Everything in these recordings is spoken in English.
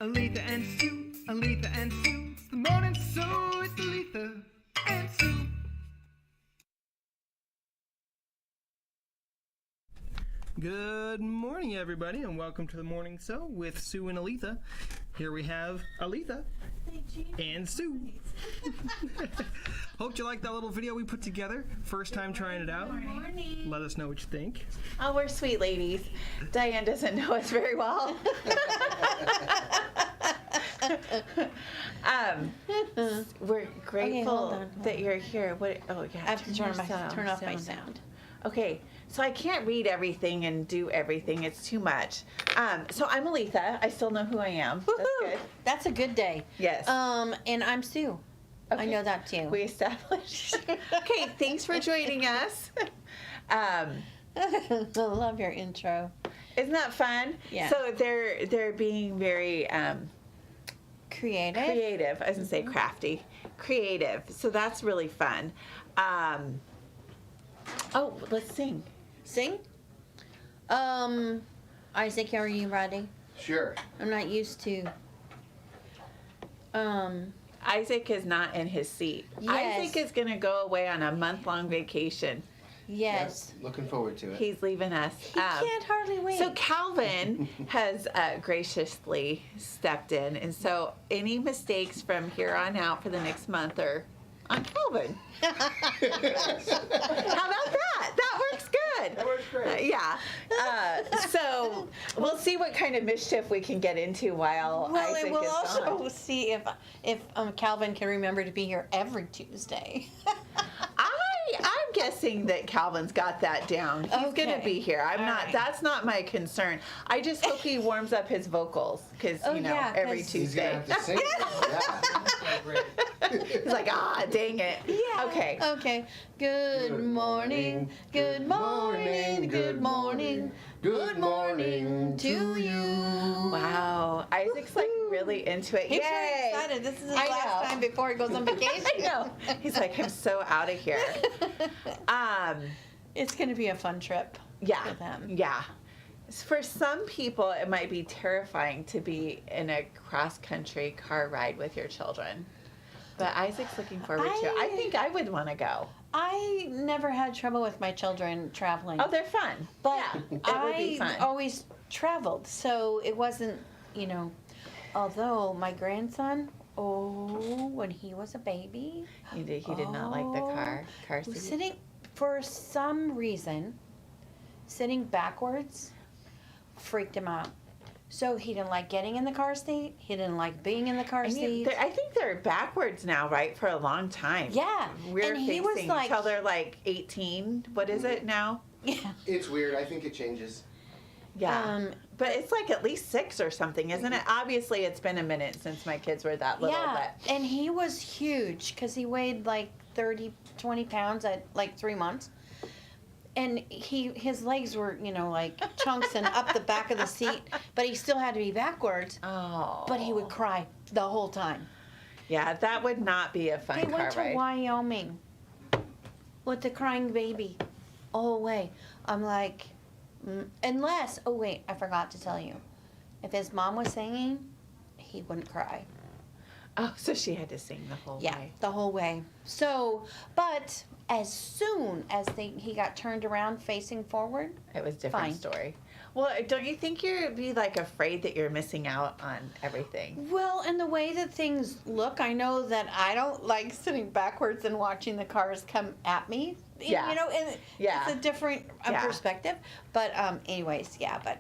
Aletha and Sue, Aletha and Sue, the morning show with Aletha and Sue. Good morning, everybody, and welcome to the morning show with Sue and Aletha. Here we have Aletha and Sue. Hope you liked that little video we put together. First time trying it out. Good morning. Let us know what you think. Oh, we're sweet ladies. Diane doesn't know us very well. We're grateful that you're here. What? Oh, yeah. I have to turn off my sound. Okay, so I can't read everything and do everything. It's too much. So I'm Aletha. I still know who I am. Woo-hoo. That's good. That's a good day. Yes. And I'm Sue. Okay. I know that too. We established. Okay, thanks for joining us. I love your intro. Isn't that fun? Yeah. So they're being very Creative. creative. I was gonna say crafty. Creative. So that's really fun. Oh, let's sing. Sing. Isaac, are you ready? Sure. I'm not used to. Isaac is not in his seat. Yes. Isaac is gonna go away on a month-long vacation. Yes. Looking forward to it. He's leaving us. He can't hardly wait. So Calvin has graciously stepped in, and so any mistakes from here on out for the next month are on Calvin. How about that? That works good. That works great. Yeah. So we'll see what kind of mischief we can get into while well, Isaac and we'll is also gone. see if Calvin can remember to be here every Tuesday. I'm guessing that Calvin's got that down. He's Okay. gonna be here. I'm All not. right. That's not my concern. I just hope he warms up his vocals because Oh, yeah, every 'cause- He's Tuesday. gonna have to sing. Yeah. He's like, dang it. Yeah. Okay. Okay. Good morning. Good morning. Good morning. Good morning to you. Wow. Isaac's like really into it. He's Yay. very excited. This is his I last know. time before he goes on vacation. I know. He's like, I'm so out of here. It's going to be a fun trip Yeah. for them. Yeah. For some people, it might be terrifying to be in a cross-country car ride with your children. But Isaac's looking forward to it. I think I would want to go. I never had trouble with my children traveling. Oh, they're fun. but yeah, it would be fun. I always traveled, so it wasn't, although my grandson, when he was a baby, He did not like the car seat. sitting, for some reason, sitting backwards freaked him out. So he didn't like getting in the car seat. He didn't like being in the car seat. I think they're backwards now, right? For a long time. Yeah. We're And he facing was like, until they're like 18. What is it now? yeah. It's weird. I think it changes. Yeah. But it's like at least 6 or something, isn't it? Obviously, it's been a minute since my kids were that little. Yeah, But and he was huge because he weighed like 20 pounds at like 3 months. And his legs were, like chunks and up the back of the seat, but he still had to be backwards. oh. But he would cry the whole time. Yeah, that would not be a fun They car went to ride. Wyoming with the crying baby all the way. I'm like, unless, oh wait, I forgot to tell you. If his mom was singing, he wouldn't cry. Oh, so she had to sing the whole Yeah, way. the whole way. So, but as soon as he got turned around facing forward, It was a different Fine. story. Well, don't you think you'd be like afraid that you're missing out on everything? well, and the way that things look, I know that I don't like sitting backwards and watching the cars come at me. Yeah. And Yeah. it's a different Yeah. perspective. But anyways, yeah, but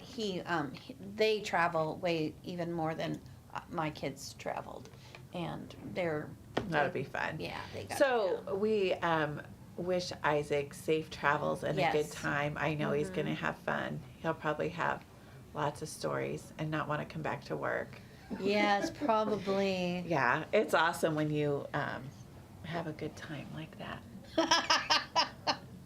they travel way even more than my kids traveled. And That'll be fun. yeah, they got So we wish Isaac safe travels and a Yes. good time. I know he's going to have fun. He'll probably have lots of stories and not want to come back to work. Yes, probably. Yeah, it's awesome when you have a good time like that.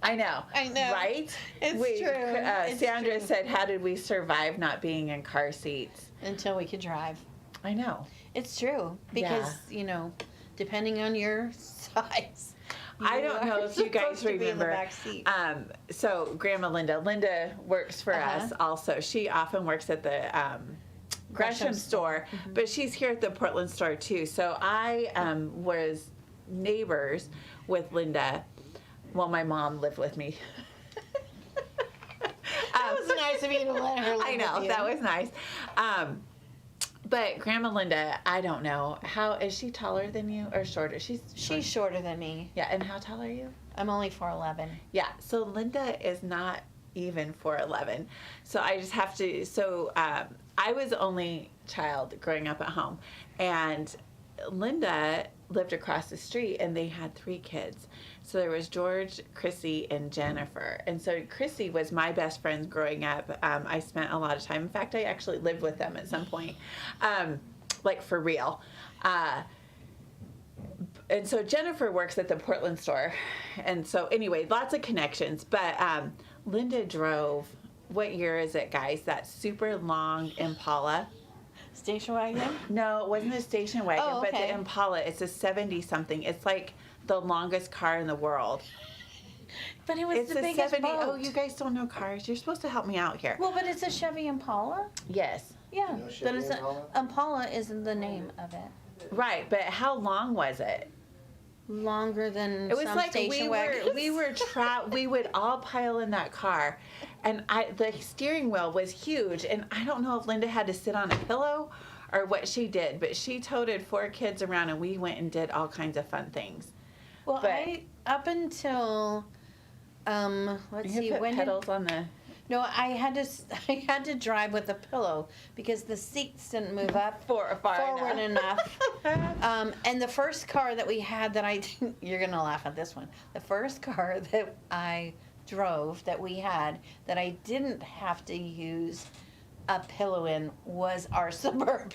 I know. I know. Right? It's true. It's Sandra true. said, how did we survive not being in car seats? Until we could drive. I know. It's true because depending on your size, I don't know if you guys supposed to be in the remember. back seat. So Grandma Linda works for us also. She often works at the Gresham store, but she's here at the Portland store too. So I was neighbors with Linda. Well, my mom lived with me. That was nice of you to let her live I know, with you. that was nice. But Grandma Linda, I don't know. How is she taller than you or shorter? She's shorter than me. yeah. And how tall are you? I'm only 4'11". Yeah. So Linda is not even 4'11". So I just have to. So I was the only child growing up at home, and Linda lived across the street, and they had 3 kids. So there was George, Chrissy, and Jennifer. And so Chrissy was my best friend growing up. I spent a lot of time. In fact, I actually lived with them at some point, like for real. And so Jennifer works at the Portland store. And so anyway, lots of connections. But Linda drove, what year is it, guys? That super long Impala. Station wagon? No, it wasn't a station wagon, Oh, but okay. the Impala, it's a 70-something. It's like the longest car in the world. But it was It's the a biggest 70. boat. Oh, you guys don't know cars. You're supposed to help me out here. Well, but it's a Chevy Impala. Yes. Yeah, You know but Chevy it's Impala? Impala isn't the name of it. Right, but how long was it? Longer than It was some like station we were we would all pile in that car, and the steering wheel was huge, and I don't know if Linda had to sit on a pillow or what she did, but she toted 4 kids around, and we went and did all kinds of fun things. Well, but- I up until let's see, You put when pedals on the. no, I had to drive with a pillow because the seats didn't move up Far forward enough. enough. And the first car that we had that I didn't, you're gonna laugh at this one. The first car that I drove that we had that I didn't have to use a pillow in was our Suburban.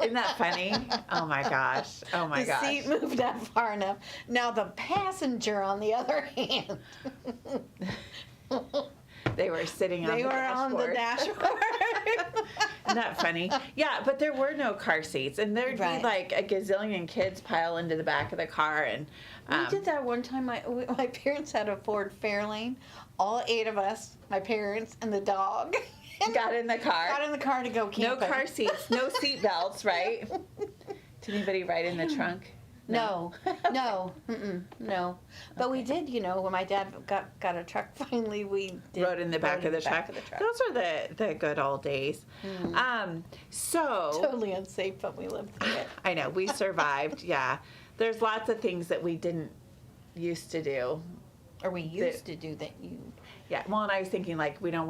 Isn't that funny? Oh my gosh. Oh my the gosh. seat moved up far enough. Now the passenger, on the other hand, They were sitting on they the were dashboard. on the dashboard. Isn't that funny? Yeah, but there were no car seats, and there'd Right. be like a gazillion kids pile into the back of the car, and We did that one time. My parents had a Ford Fairlane. All 8 of us, my parents and the dog, got in the car. got in the car to go No camping. car seats, no seat belts, right? Did anybody ride in the trunk? No, no, no. But we did, when my dad got a truck finally, we did. Rode in the back of the truck. Those were the good old days. So Totally unsafe, but we lived through it. I know we survived. Yeah, there's lots of things that we didn't used to do. Or we used to do that. Yeah, well, and I was thinking like we didn't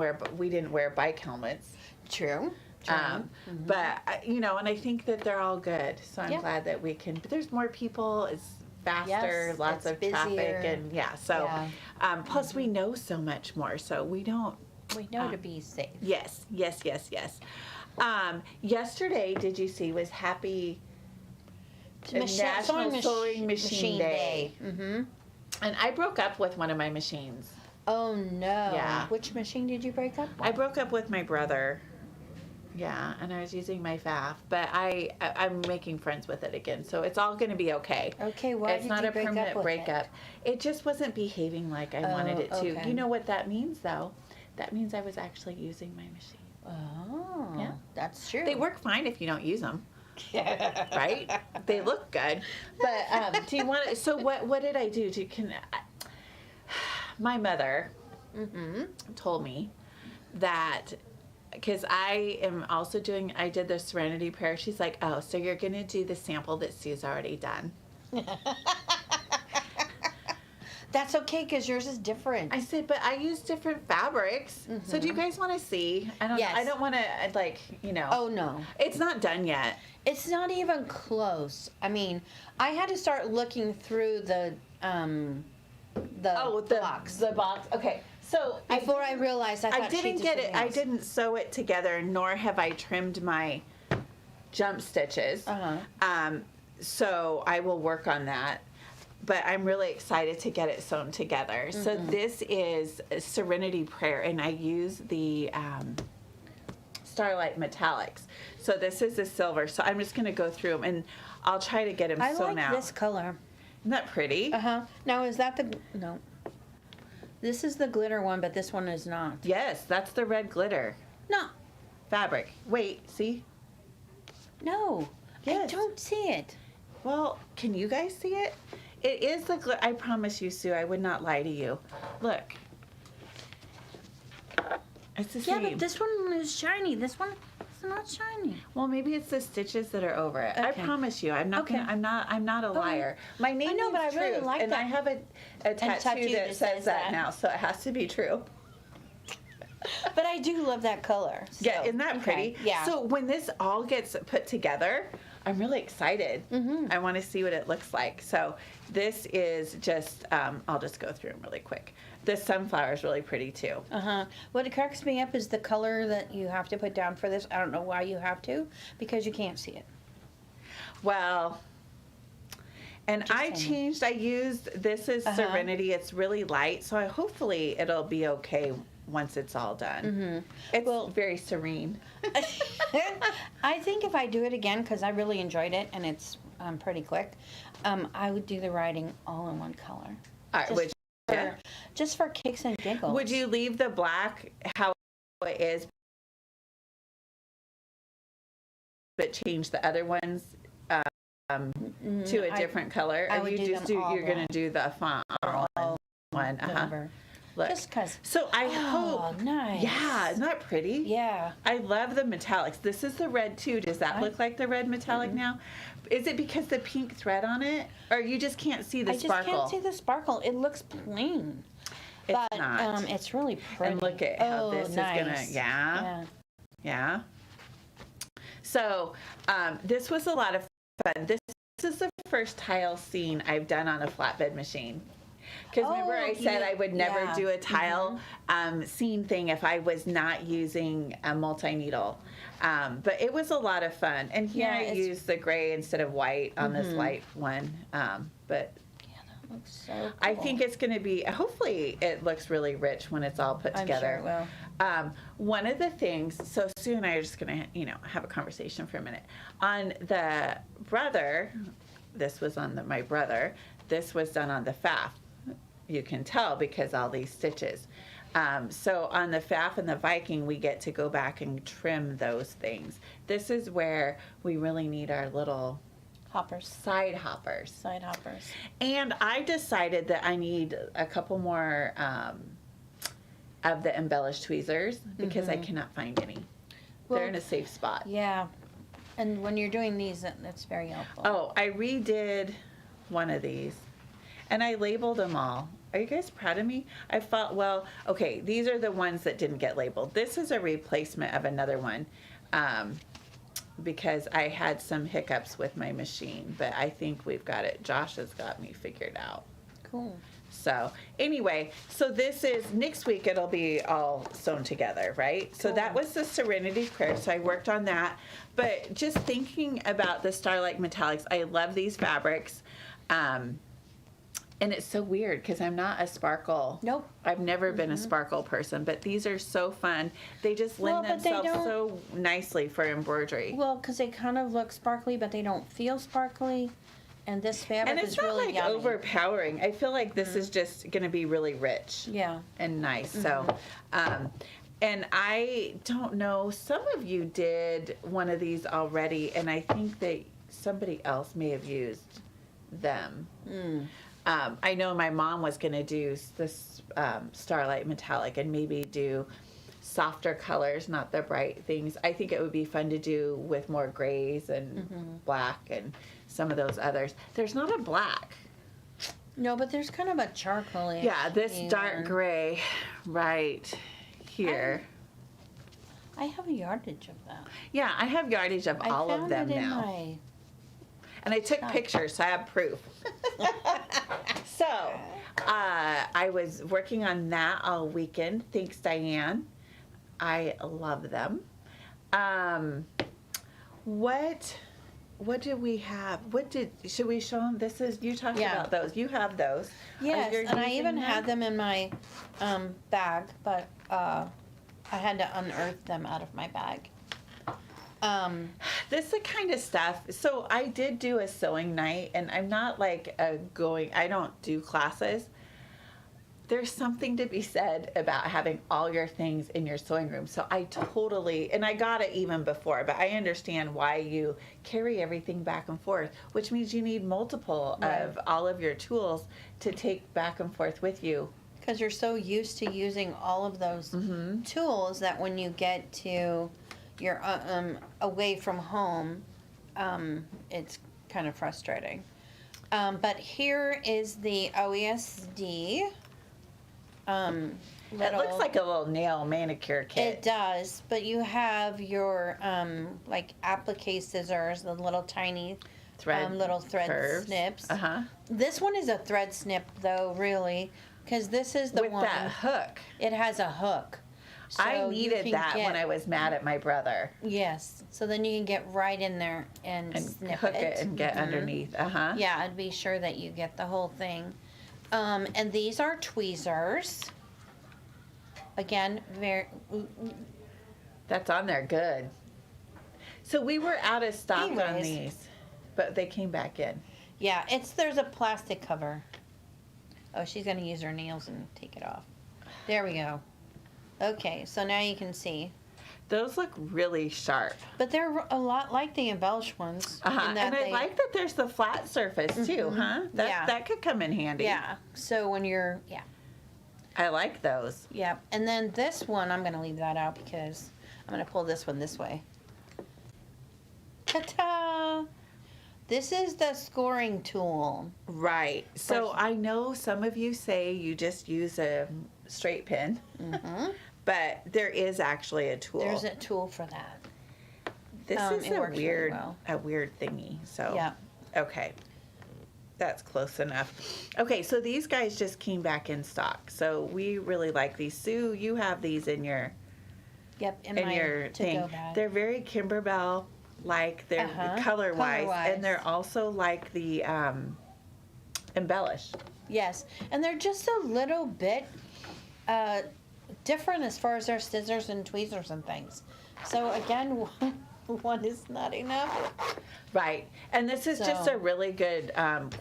wear bike helmets. True. But and I think that they're all good. So I'm Yeah. glad that we can. But there's more people. It's faster. Yes, lots it's of traffic, busier. and So Yeah. plus we know so much more. So we don't. We know to be safe. Yes. Yesterday, did you see was Happy National Sewing Machine Day? Mm-hmm. And I broke up with one of my machines. Oh no. Yeah. Which machine did you break up with? I broke up with my brother. Yeah, and I was using my FAF, but I'm making friends with it again, so it's all going to be okay. Okay, why It's did not you a break permanent up with breakup. It just wasn't behaving like I wanted it to. okay. You know what that means, though? That means I was actually using my machine. Oh, Yeah. that's true. They work fine if you don't use them, right? They look good, but do you want to? So what did I do to my mother told me that. Because I am also I did the Serenity Prayer. She's like, oh, so you're going to do the sample that Sue's already done. That's okay, because yours is different. I said, but I use different fabrics. So do you guys want to see? I don't Yes. know. I don't want to, Oh no, It's not done yet. it's not even close. I mean, I had to start looking through the box The box. Okay. So before I realized I didn't sheets get of it. I nails. didn't sew it together, nor have I trimmed my jump stitches. So I will work on that. But I'm really excited to get it sewn together. So this is Serenity Prayer, and I use the Starlight Metallics. So this is the silver. So I'm just going to go through them, and I'll try to get them I sewn like out. this color. Isn't that pretty? Now is that no? This is the glitter one, but this one is not. Yes, that's the red glitter No. fabric. Wait, see? No, Yes. I don't see it. Well, can you guys see it? It is the I promise you, Sue, I would not lie to you. Look. It's the Yeah, same. but this one is shiny. This one is not shiny. Well, maybe it's the stitches that are over it. I Okay. promise you, I'm not Okay. gonna, I'm not a liar. My name know, is but I really Truth, like and that. I have a tattoo that says that now, so it has to be true. But I do love that color. Yeah, so, isn't that okay, pretty? Yeah. So when this all gets put together, I'm really excited. I want to see what it looks like. So this is just, I'll just go through them really quick. This sunflower is really pretty too. What cracks me up is the color that you have to put down for this. I don't know why you have to, because you can't see it. Well, and Just I saying. changed, I used, this is Serenity. It's really light, so hopefully it'll be okay once it's all done. It's very serene. I think if I do it again, because I really enjoyed it and it's pretty quick, I would do the writing all in one color. All right, Just for kicks and giggles. would you leave the black how it is, but change the other ones to a different color? I Or would you do just them do, all you're going black. to do the font one? Whatever. Look. Just because. So I Oh, hope. nice. Yeah, isn't that pretty? Yeah. I love the metallics. This is the red too. Does that look like the red metallic now? Is it because the pink thread on it, or you just can't see the I just sparkle? can't see the sparkle. It looks plain. It's but not. it's really pretty. And look at how Oh, this nice. is gonna. Yeah. So this was a lot of fun. This is the first tile scene I've done on a flatbed machine. Because remember I said I would never do a tile scene thing if I was not using a multi-needle. But it was a lot of fun. And here Yeah, I it's- used the gray instead of white on this light one. But Yeah, that looks so cool. I think it's going to be, hopefully it looks really rich when it's all put I'm together. sure it will. One of the things, so Sue and I are just going to, have a conversation for a minute. On the brother, this was on my brother, this was done on the FAF. You can tell because all these stitches. So on the FAF and the Viking, we get to go back and trim those things. This is where we really need our little Hoppers. side hoppers. Side hoppers. And I decided that I need a couple more of the embellished tweezers because I cannot find any. Well, They're in a safe spot. Yeah. And when you're doing these, that's very helpful. Oh, I redid one of these and I labeled them all. Are you guys proud of me? I thought, well, okay, these are the ones that didn't get labeled. This is a replacement of another one because I had some hiccups with my machine, but I think we've got it. Josh has got me figured out. Cool. So anyway, so this is, next week it'll be all sewn together, right? So that was the Serenity Prayer, so I worked on that. But just thinking about the Starlight Metallics, I love these fabrics. And it's so weird because I'm not a sparkle. Nope. I've never been a sparkle person, but these are so fun. They just lend Well, but they themselves don't- so nicely for embroidery. Well, because they kind of look sparkly, but they don't feel sparkly. And this fabric And it's is not really like yummy. overpowering. I feel like this is just going to be really rich. Yeah. And nice. So, and I don't know, some of you did one of these already, and I think that somebody else may have used them. I know my mom was going to do this Starlight Metallic and maybe do softer colors, not the bright things. I think it would be fun to do with more grays and black and some of those others. There's not a black. No, but there's kind of a charcoal. Yeah, this dark gray right here. I have a yardage of that. Yeah, I have yardage of all of them I found it now. in my... And I took pictures, so I have proof. So, I was working on that all weekend. Thanks, Diane. I love them. What did we have? Should we show them? This is, you talked Yeah. about those. You have those. Yes, You're and I using even had them in my bag, but I had to unearth them out of my bag. This is the kind of stuff. So I did do a sewing night, and I'm not like I don't do classes. there's something to be said about having all your things in your sewing room. So I totally, and I got it even before, but I understand why you carry everything back and forth, which means you need multiple of all of your tools to take back and forth with you. Because you're so used to using all of those tools that when you get to your away from home, it's kind of frustrating. But here is the OESD. It looks like a little nail manicure kit. It does, but you have your like applique scissors, the little tiny little thread curves. snips. Uh-huh. This one is a thread snip though, really, because this is the With one. that hook. It has a hook. So I you needed can that get- when I was mad at my brother. Yes, so then you can get right in there and snip hook it and get underneath. Uh-huh. Yeah, and be sure that you get the whole thing. And these are tweezers. Again, very. That's on there good. So we were out of stock on Anyways. these, but they came back in. Yeah, there's a plastic cover. Oh, she's gonna use her nails and take it off. There we go. Okay, so now you can see. Those look really sharp. But they're a lot like the embellished ones. Uh-huh. in that And I they- like that there's the flat surface too, huh? That, Yeah. that could come in handy. Yeah, so when you're, I like those. yeah. And then this one, I'm gonna leave that out because I'm gonna pull this one this way. Ta-ta! This is the scoring tool. Right. So I know some of you say you just use a straight pin, but there is actually a tool. There's a tool for that. This is it a works really weird, well. thingy. So Yeah. okay, that's close enough. Okay, so these guys just came back in stock. So we really like these. Sue, you have these in your Yep, in in my your thing. to-go bag. They're very Kimberbell like. They're color-wise, Color-wise. and they're also like the embellish. Yes, and they're just a little bit different as far as their scissors and tweezers and things. So again, one is not enough. Right. And this is just So- a really good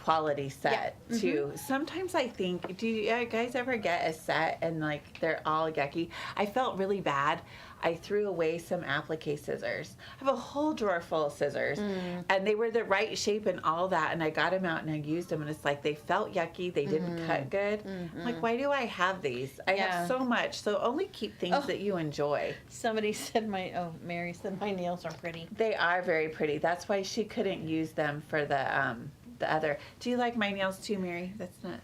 quality set, too. Sometimes I think, do you guys ever get a set and, like, they're all yucky? I felt really bad. I threw away some applique scissors. I have a whole drawer full of scissors, and they were the right shape and all that, and I got them out and I used them, and it's like they felt yucky. They didn't cut good. I'm like, why do I have these? I have so much. So only keep things that you enjoy. Somebody said Mary said my nails are pretty. They are very pretty. That's why she couldn't use them for the other. Do you like my nails too, Mary? That's not.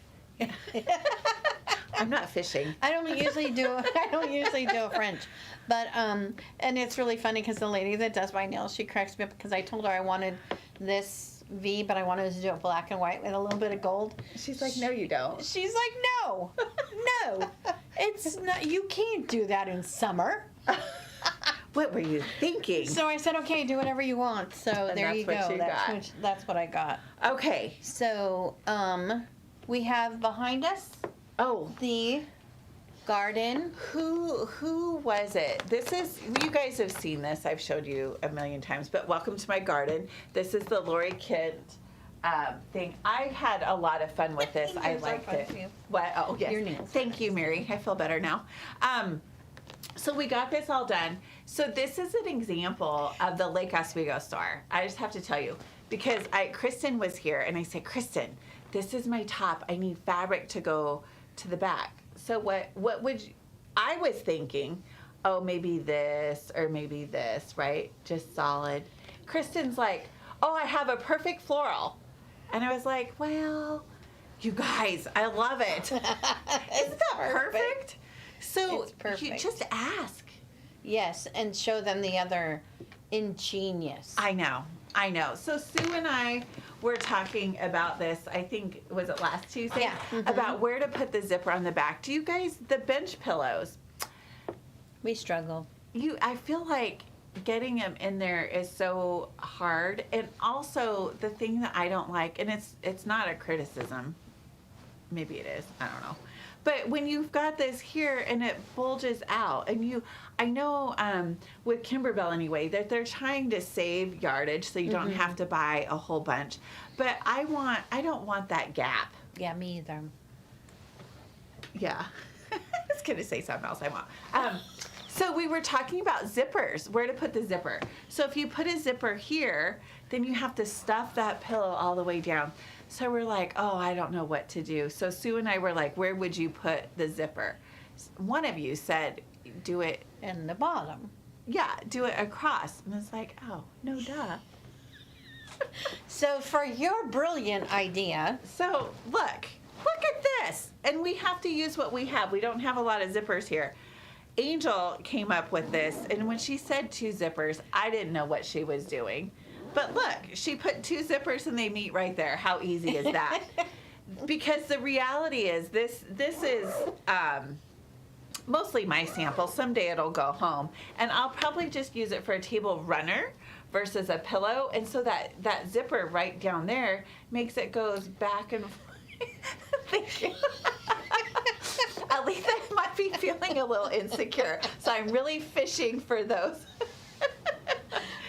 I'm not fishing. I don't usually do a French, but and it's really funny because the lady that does my nails, she cracks me up because I told her I wanted this V, but I wanted to do it black and white with a little bit of gold. She's like, no, you don't. She's like, no, it's not. You can't do that in summer. What were you thinking? So I said, okay, do whatever you want. So And there that's you go. what you got. That's what I got. Okay. So we have behind us Oh, the garden. who was it? This is, you guys have seen this. I've showed you a million times, but welcome to my garden. This is the Lori Kent thing. I had a lot of fun with this. I Yours are liked fun, it. too. What? Oh, yes. Your nails. Thank you, Mary. I feel better now. So we got this all done. So this is an example of the Lake Oswego store. I just have to tell you, because Kristen was here, and I said, Kristen, this is my top. I need fabric to go to the back. So what would you, I was thinking, oh, maybe this or maybe this, right? Just solid. Kristen's like, oh, I have a perfect floral. And I was like, well, you guys, I love it. Isn't that perfect? So It's perfect. you just ask. Yes, and show them the other ingenious. I know. So Sue and I were talking about this, I think, was it last Tuesday? Yeah. About where to put the zipper on the back. Do you guys, the bench pillows, We struggle. I feel like getting them in there is so hard. And also the thing that I don't like, and it's not a criticism. Maybe it is. I don't know. But when you've got this here and it bulges out, and I know with Kimberbell anyway, that they're trying to save yardage so you don't have to buy a whole bunch. But I don't want that gap. Yeah, me either. Yeah. I was going to say something else. I won't. So we were talking about zippers, where to put the zipper. So if you put a zipper here, then you have to stuff that pillow all the way down. So we're like, oh, I don't know what to do. So Sue and I were like, where would you put the zipper? One of you said, do it. In the bottom. Yeah, do it across. And it's like, oh, no duh. So for your brilliant idea, So look at this. And we have to use what we have. We don't have a lot of zippers here. Angel came up with this, and when she said 2 zippers, I didn't know what she was doing. But look, she put 2 zippers and they meet right there. How easy is that? Because the reality is this is mostly my sample. Someday it'll go home. And I'll probably just use it for a table runner versus a pillow. And so that zipper right down there makes it goes back and forth. Thank you. Aletha might be feeling a little insecure. So I'm really fishing for those.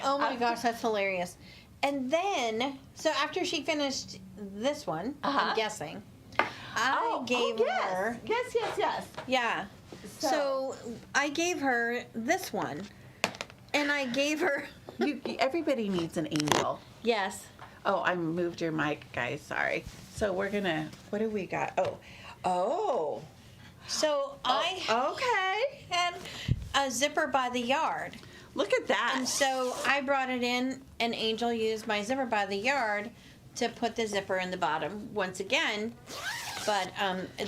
oh my gosh, that's hilarious. And then, so after she finished this one, I'm guessing, I gave her, Yes. yeah. So I gave her this one, and I gave her, Everybody needs an angel. yes. Oh, I moved your mic, guys. Sorry. So we're gonna. What do we got? Oh. So I Okay. had a zipper by the yard. Look at that. And so I brought it in, and Angel used my zipper by the yard to put the zipper in the bottom once again. But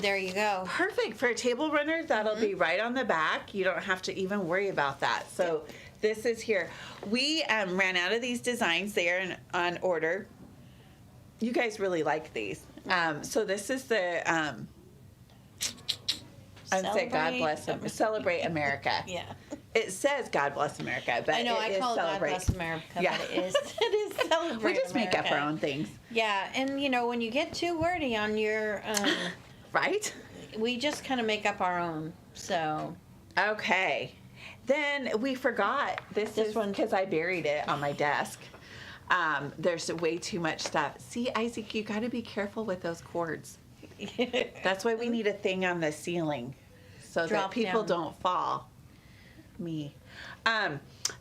there you go. Perfect for a table runner. That'll be right on the back. You don't have to even worry about that. So this is here. We ran out of these designs. They are on order. You guys really like these. So this is the. I'd say God bless them. Celebrate America. Yeah. It says God bless America, but I know, it I is call it God celebrate. bless America, Yeah. but it is celebrate We just make up America. our own things, Yeah, and when you get too wordy on your, right? we just kind of make up our own, so. Okay. Then we forgot this This one. because I buried it on my desk. There's way too much stuff. See, Isaac, you got to be careful with those cords. That's why we need a thing on the ceiling so that Drop people down. don't fall. Me.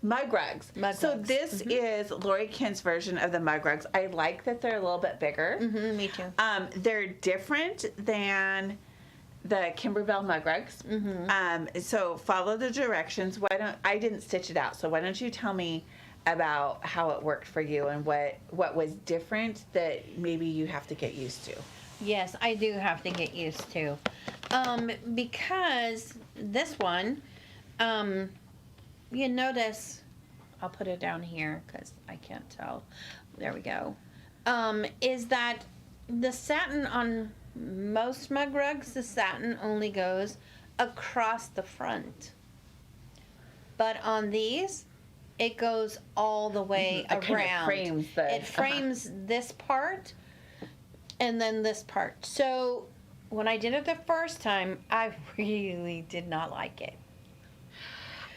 Mug rugs. Mug So rugs. this is Lori Kent's version of the mug rugs. I like that they're a little bit bigger. Me too. They're different than the Kimberbell mug rugs. So follow the directions. I didn't stitch it out, so why don't you tell me about how it worked for you and what was different that maybe you have to get used to. Yes, I do have to get used to. Because this one, you notice, I'll put it down here because I can't tell. There we go. Is that the satin on most mug rugs, the satin only goes across the front. But on these, it goes all the way It kind of around. frames the- It frames this part and then this part. So when I did it the first time, I really did not like it.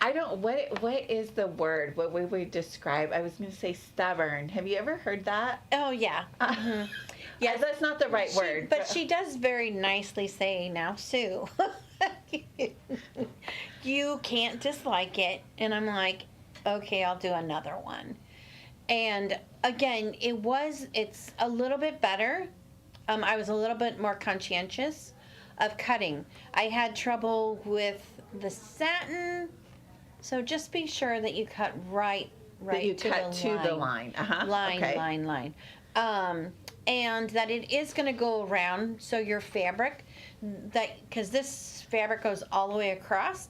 I don't. What is the word? What would we describe? I was going to say stubborn. Have you ever heard that? Oh yeah. Yeah, Yes. that's not the right word. But she does very nicely say, "Now, Sue, you can't dislike it." And I'm like, "Okay, I'll do another one." And again, it's a little bit better. I was a little bit more conscientious of cutting. I had trouble with the satin, so just be sure that you cut right that you to cut the to line. the line. Line, Okay. line. And that it is going to go around, so your fabric, because this fabric goes all the way across,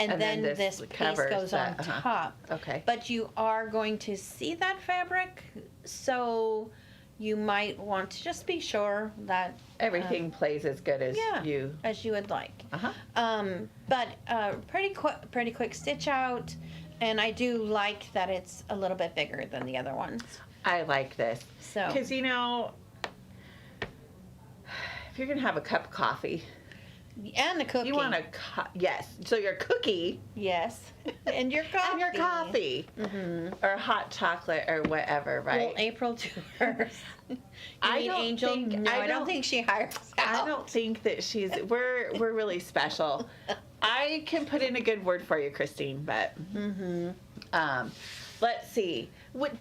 and then this piece covers goes on that, top. Okay. But you are going to see that fabric, so you might want to just be sure that Everything plays as good as yeah, you. as you would like. Uh-huh. But pretty quick stitch out, and I do like that it's a little bit bigger than the other ones. I like this. So Because, if you're going to have a cup of coffee, And the cookie. You want a yes. So your cookie Yes. And your coffee. and your coffee. Mm-hmm. Or hot chocolate or whatever, right? Well, April to hers. I don't Angel? think- No, I I don't- don't think she hires I out. don't think that we're really special. I can put in a good word for you, Christine, but let's see. Does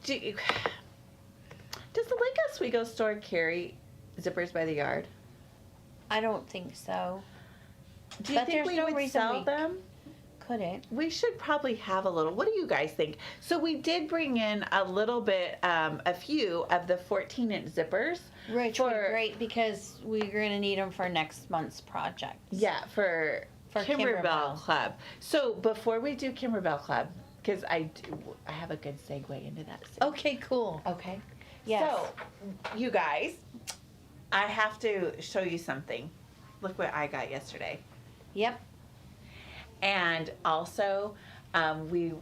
the Lake Oswego store carry zippers by the yard? I don't think so. Do you But think there's we no would reason sell we them? Couldn't. We should probably have a little. What do you guys think? So we did bring in a little bit, a few of the 14-inch zippers. Which would be great because we're going to need them for next month's project. Yeah, for Kimberbell Kimberbell. Club. So before we do Kimberbell Club, because I have a good segue into that. Okay, cool. Okay. Yes. So, you guys, I have to show you something. Look what I got yesterday. Yep. And also, we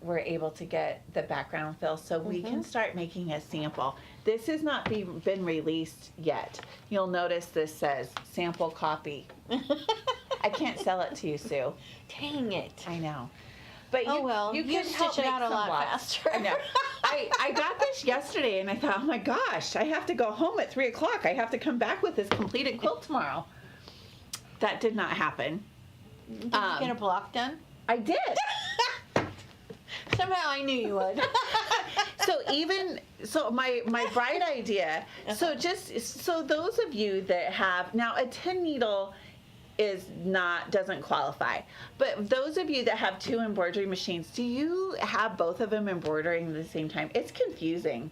were able to get the background fill so we can start making a sample. This has not been released yet. You'll notice this says sample copy. I can't sell it to you, Sue. Dang it. I know. But Oh, well, you you can help stitch it make out a some lot blocks. faster. I know. I got this yesterday and I thought, oh my gosh, I have to go home at 3 o'clock. I have to come back with this completed quilt tomorrow. That did not happen. Did you get a block done? I did. Somehow I knew you would. So my bright idea. So those of you that have now a 10 needle doesn't qualify. But those of you that have 2 embroidery machines, do you have both of them embroidering at the same time? It's confusing.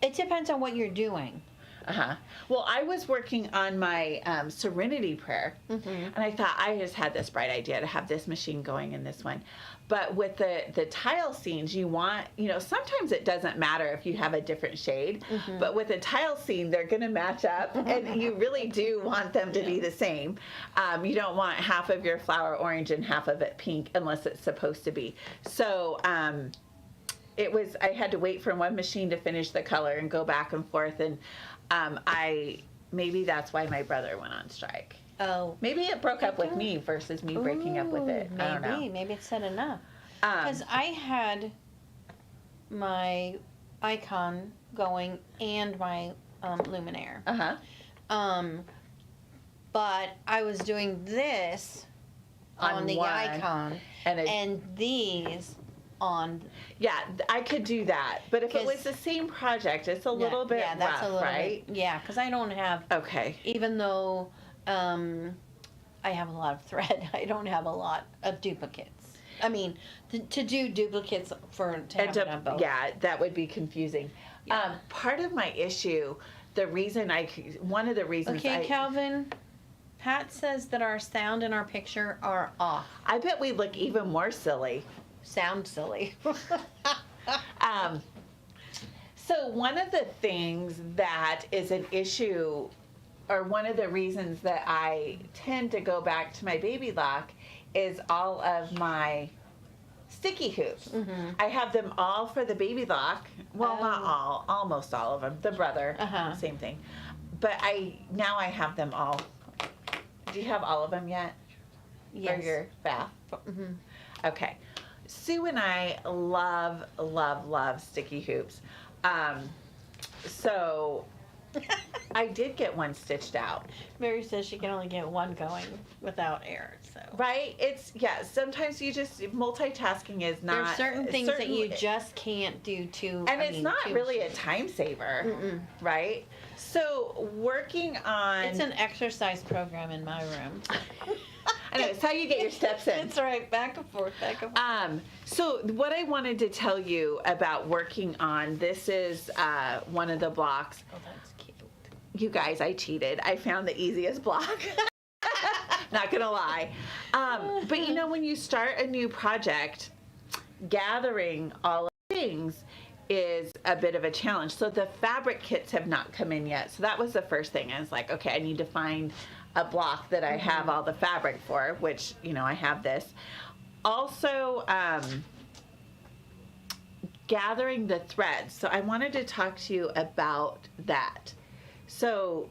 It depends on what you're doing. Uh-huh. Well, I was working on my Serenity Prayer, and I thought I just had this bright idea to have this machine going in this one. But with the tile scenes, you want, sometimes it doesn't matter if you have a different shade, but with a tile scene, they're going to match up, and you really do want them to be the same. You don't want half of your flower orange and half of it pink unless it's supposed to be. So, I had to wait for one machine to finish the color and go back and forth, and maybe that's why my brother went on strike. Oh. Maybe it broke up with me versus me breaking up with it. Maybe. I don't know. Maybe it's said enough. Because I had my icon going and my luminaire. Uh-huh. But I was doing this on the one, icon and these on. Yeah, I could do that. But if it was the same project, it's a little bit rough, right? Yeah, because I don't have. Okay. Even though I have a lot of thread, I don't have a lot of duplicates. I mean, to do duplicates to have it on both. Yeah, that would be confusing. Yeah. Part of my issue, one of the reasons Okay, Calvin. Pat says that our sound and our picture are off. I bet we look even more silly. Sound silly. So one of the things that is an issue, or one of the reasons that I tend to go back to my baby lock, is all of my sticky hoops. I have them all for the baby lock. Well, not all, almost all of them. The brother, same thing. But now I have them all. Do you have all of them yet? Yes. For your bath? Okay. Sue and I love, love, love sticky hoops. So I did get one stitched out. Mary says she can only get one going without air. So Right? Sometimes you just, multitasking is not. there's certain things that you just can't do too. And it's not really a time saver, right? So working on. It's an exercise program in my room. I know, it's how you get your steps in. It's right, back and forth, back and forth. So what I wanted to tell you about working on, this is one of the blocks. Oh, that's cute. You guys, I cheated. I found the easiest block. Not gonna lie. But when you start a new project, gathering all of the things is a bit of a challenge. So the fabric kits have not come in yet. So that was the first thing. I was like, okay, I need to find a block that I have all the fabric for, which, I have this. Also, gathering the threads. So I wanted to talk to you about that. So,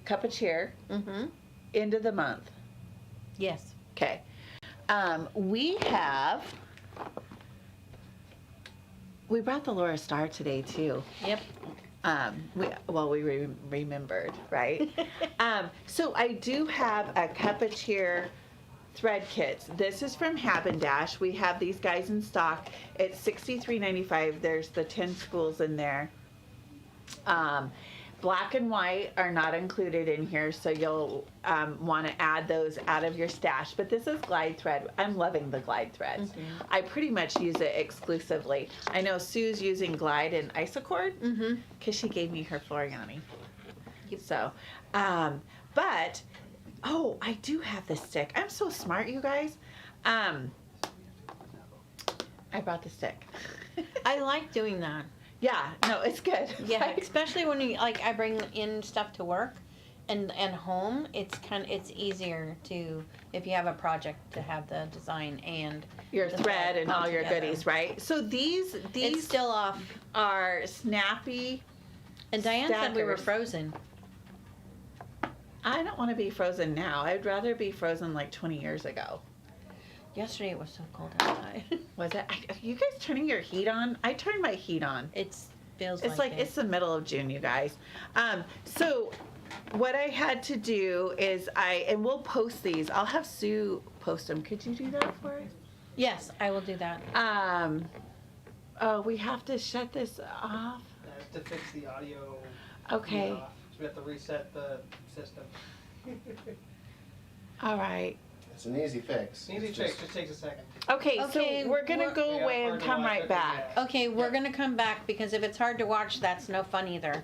cup of cheer. end of the month. Yes. Okay. We brought the Laura Star today too. Yep. We remembered, right? So I do have a cup of cheer thread kits. This is from Dash. We have these guys in stock. It's $63.95. There's the 10 spools in there. Black and white are not included in here, so you'll want to add those out of your stash. But this is glide thread. I'm loving the glide threads. Mm-hmm. I pretty much use it exclusively. I know Sue's using glide and isocord because she gave me her Floriani. Yep. So, but, oh, I do have this stick. I'm so smart, you guys. I brought the stick. I like doing that. Yeah, no, it's good. Yeah, Right? especially when you like I bring in stuff to work and home, it's easier to if you have a project to have the design and Your the thread and all your together. goodies, right? So these It's still off. are snappy. And Diane said we were stackers. frozen. I don't want to be frozen now. I'd rather be frozen like 20 years ago. Yesterday it was so cold outside. Was it? Are you guys turning your heat on? I turned my heat on. It feels It's like like it. it's the middle of June, you guys. So what I had to do is and we'll post these. I'll have Sue post them. Could you do that for us? Yes, I will do that. Oh, we have to shut this off. To fix the audio. Okay. So we have to reset the system. All right. It's an easy fix. Easy It's trick, just- just takes a second. Okay, Okay, so we're gonna go Yeah, away hard and to come watch, right okay, back. yeah. Okay, we're Yep. gonna come back because if it's hard to watch, that's no fun either.